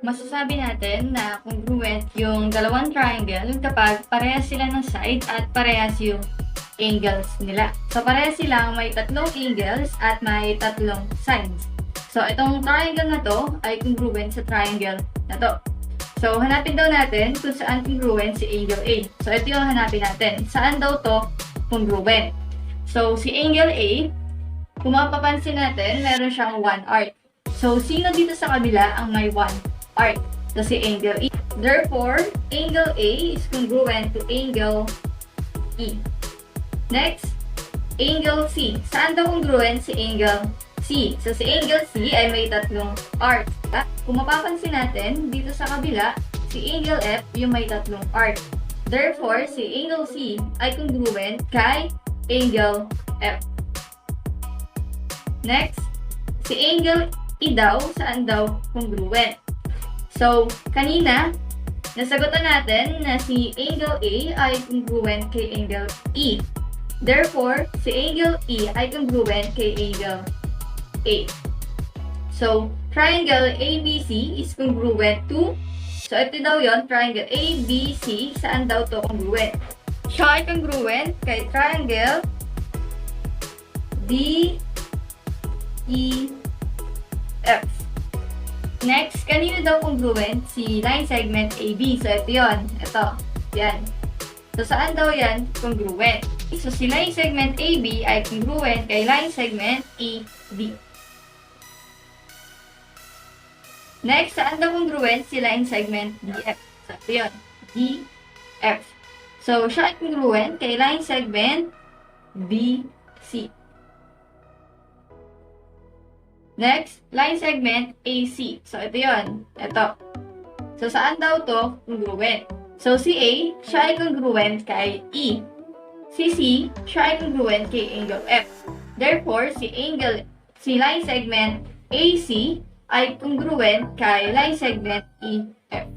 masasabi natin na congruent yung dalawang triangle kapag parehas sila ng side at parehas yung angles nila. So, parehas silang may tatlong angles at may tatlong sides. So, itong triangle na to ay congruent sa triangle na to. So, hanapin daw natin kung saan congruent si angle A. So, ito yung hanapin natin. Saan daw to congruent? So, si angle A, kung mapapansin natin, meron siyang 1 arc. So, sino dito sa kabila ang may 1 arc? So, si angle E. Therefore, angle A is congruent to angle E. Next, angle C. Saan daw congruent si angle C? So, si angle C ay may tatlong arc. Kung mapapansin natin, dito sa kabila, si angle F yung may tatlong arc. Therefore, si angle C ay congruent kay angle F. Next, si angle E daw, saan daw congruent? So, kanina, nasagutan natin na si angle A ay congruent kay angle E. Therefore, si angle E ay congruent kay angle A. So, triangle ABC is congruent to, so ito daw yon, triangle ABC, saan daw to congruent? Siya ay congruent kay triangle DEF. Next, kanino daw congruent si line segment AB? So, ito yun. Ito. Yan. So, saan daw yan congruent? So, si line segment AB ay congruent kay line segment EB. Next, saan daw congruent si line segment DF? So, ito yun. DF. So, siya ay congruent kay line segment BC. Next, line segment AC. So, ito yun. Ito. So, saan daw to congruent? So, si A, siya ay congruent kay E. Si C, siya ay congruent kay angle F. Therefore, si line segment AC ay congruent kay line segment EF.